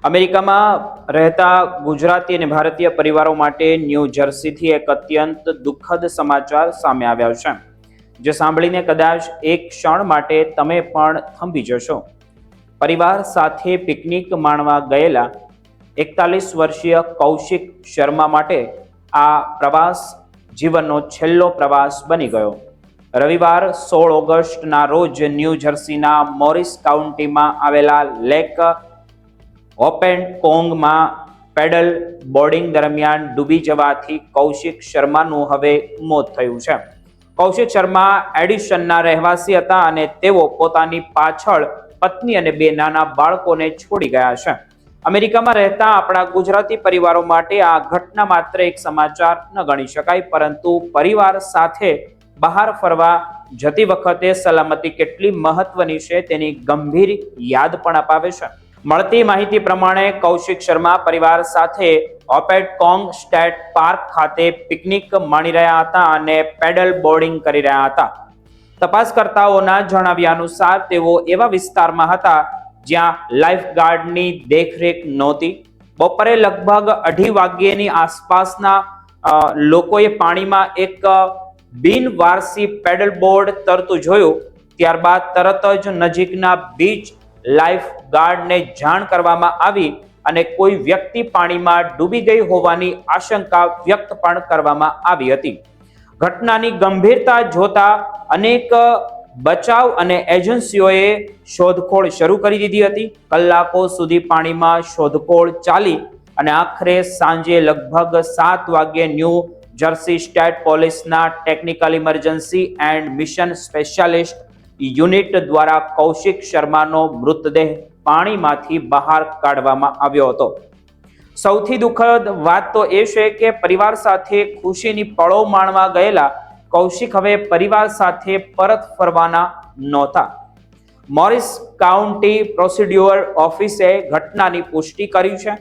અમેરિકામાં રહેતા ગુજરાતી અને ભારતીય પરિવારો માટે ન્યૂ જર્સીથી એક અત્યંત દુઃખદ સમાચાર સામે આવ્યા છે, જે સાંભળીને કદાચ એક ક્ષણ માટે તમે પણ થંભી જશો. પરિવાર સાથે પિકનિક માણવા ગયેલા 41 વર્ષીય કૌશિક શર્મા માટે આ પ્રવાસ જીવનનો છેલ્લો પ્રવાસ બની ગયો. રવિવાર 16 ઓગસ્ટના રોજ ન્યૂ જર્સીના મોરિસ કાઉન્ટીમાં આવેલા લેક ઓપેનકોંગમાં પેડલ બોર્ડિંગ દરમિયાન ડૂબી જવાથી કૌશિક શર્માનું હવે મોત થયું છે. કૌશિક શર્મા એડિશનના રહેવાસી હતા અને તેઓ પોતાની પાછળ પત્ની અને 2 નાના બાળકોને છોડી ગયા છે. અમેરિકામાં રહેતા આપણા ગુજરાતી પરિવારો માટે આ ઘટના માત્ર એક સમાચાર ન ગણી શકાય, પરંતુ પરિવાર સાથે બહાર ફરવા જતી વખતે સલામતી કેટલી મહત્વની છે તેની ગંભીર યાદ પણ અપાવે છે. મળતી માહિતી પ્રમાણે કૌશિક શર્મા પરિવાર સાથે ઓપેનકોંગ સ્ટેટ પાર્ક ખાતે પિકનિક માણી રહ્યા હતા અને પેડલ બોર્ડિંગ કરી રહ્યા હતા. તપાસકર્તાઓના જણાવ્યા અનુસાર તેઓ એવા વિસ્તારમાં હતા જ્યાં લાઇફગાર્ડની દેખરેખ નહોતી. બપોરે લગભગ 2:30 વાગ્યાની આસપાસના લોકોએ પાણીમાં એક બિનવારસી પેડલ બોર્ડ તરતું જોયું. ત્યારબાદ તરત જ નજીકના બીચ લાઇફ ગાર્ડને જાણ કરવામાં આવી અને કોઈ વ્યક્તિ પાણીમાં ડૂબી ગઈ હોવાની આશંકા વ્યક્ત પણ કરવામાં આવી હતી. ઘટનાની ગંભીરતા જોતા અનેક બચાવ અને એજન્સીઓએ શોધખોળ શરૂ કરી દીધી હતી. કલાકો સુધી પાણીમાં શોધખોળ ચાલી અને આખરે સાંજે લગભગ 7 વાગ્યે ન્યૂ જર્સી સ્ટેટ પોલીસના technical emergency and mission specialist unit દ્વારા કૌશિક શર્માનો મૃતદેહ પાણીમાંથી બહાર કાઢવામાં આવ્યો હતો. સૌથી દુઃખદ વાત તો એ છે કે પરિવાર સાથે ખુશીની પળો માણવા ગયેલા કૌશિક હવે પરિવાર સાથે પરત ફરવાના નહોતા. મોરિસ કાઉન્ટી પ્રોસિક્યુટર ઓફિસે ઘટનાની પુષ્ટિ કરી છે.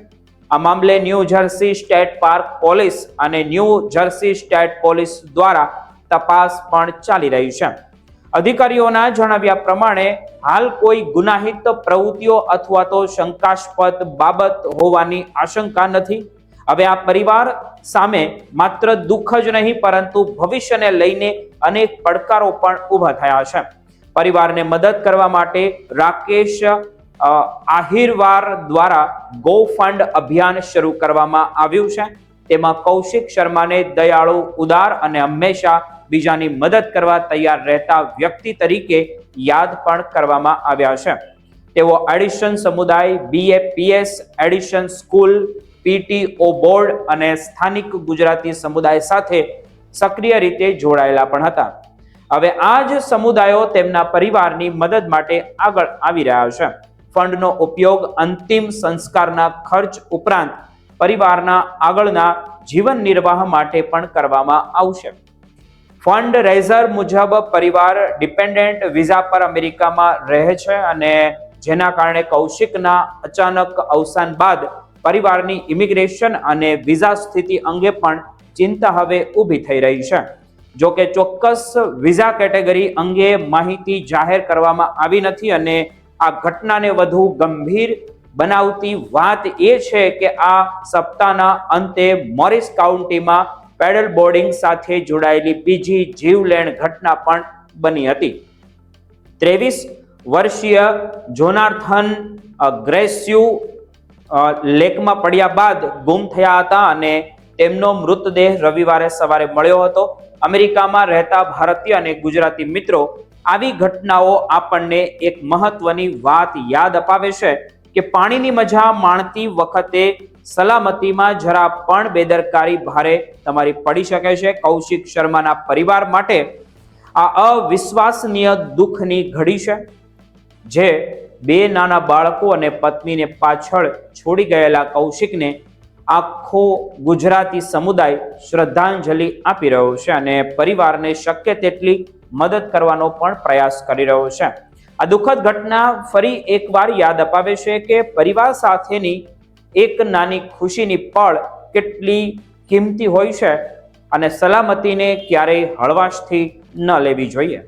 આ મામલે new jersey state park police અને ન્યૂ જર્સી સ્ટેટ પોલીસ દ્વારા તપાસ પણ ચાલી રહી છે. અધિકારીઓના જણાવ્યા પ્રમાણે હાલ કોઈ ગુનાહિત પ્રવૃત્તિઓ અથવા તો શંકાસ્પદ બાબત હોવાની આશંકા નથી. હવે આ પરિવાર સામે માત્ર દુઃખ જ નહીં, પરંતુ ભવિષ્યને લઈને અનેક પડકારો પણ ઊભા થયા છે. પરિવારને મદદ કરવા માટે રાકેશ આહિરવાર દ્વારા ગો ફંડ અભિયાન શરૂ કરવામાં આવ્યું છે. તેમાં કૌશિક શર્માને દયાળુ, ઉદાર અને હંમેશા બીજાની મદદ કરવા તૈયાર રહેતા વ્યક્તિ તરીકે યાદ પણ કરવામાં આવ્યા છે. તેઓ એડિશન સમુદાય, BAPS addition school, PTO board અને સ્થાનિક ગુજરાતી સમુદાય સાથે સક્રિય રીતે જોડાયેલા પણ હતા. હવે આ જ સમુદાયો તેમના પરિવારની મદદ માટે આગળ આવી રહ્યા છે. ફંડનો ઉપયોગ અંતિમ સંસ્કારના ખર્ચ ઉપરાંત પરિવારના આગળના જીવન નિર્વાહ માટે પણ કરવામાં આવશે. ફંડ રેઝર મુજબ પરિવાર ડિપેન્ડન્ટ વિઝા પર અમેરિકામાં રહે છે અને જેના કારણે કૌશિકના અચાનક અવસાન બાદ પરિવારની ઇમિગ્રેશન અને વિઝા સ્થિતિ અંગે પણ ચિંતા હવે ઊભી થઈ રહી છે. જો કે ચોક્કસ વિઝા કેટેગરી અંગે માહિતી જાહેર કરવામાં આવી નથી અને આ ઘટનાને વધુ ગંભીર બનાવતી વાત એ છે કે આ સપ્તાહના અંતે મોરિસ કાઉન્ટીમાં પેડલ બોર્ડિંગ સાથે જોડાયેલી બીજી જીવલેણ ઘટના પણ બની હતી. 23 વર્ષીય જોનાથન ગ્રેસ્યુ લેકમાં પડ્યા બાદ ગુમ થયા હતા અને તેમનો મૃતદેહ રવિવારે સવારે મળ્યો હતો. અમેરિકામાં રહેતા ભારતીય અને ગુજરાતી મિત્રો, આવી ઘટનાઓ આપણને એક મહત્વની વાત યાદ અપાવે છે કે પાણીની મજા માણતી વખતે સલામતીમાં જરા પણ બેદરકારી ભારે તમારી પડી શકે છે. કૌશિક શર્માના પરિવાર માટે આ અવિશ્વસનીય દુઃખની ઘડી છે, જે 2 નાના બાળકો અને પત્નીને પાછળ છોડી ગયેલા કૌશિકને આખો ગુજરાતી સમુદાય શ્રદ્ધાંજલિ આપી રહ્યો છે અને પરિવારને શક્ય તેટલી મદદ કરવાનો પણ પ્રયાસ કરી રહ્યો છે. આ દુઃખદ ઘટના ફરી એકવાર યાદ અપાવે છે કે પરિવાર સાથેની એક નાની ખુશીની પળ કેટલી કિંમતી હોય છે અને સલામતીને ક્યારેય હળવાશથી ન લેવી જોઈએ.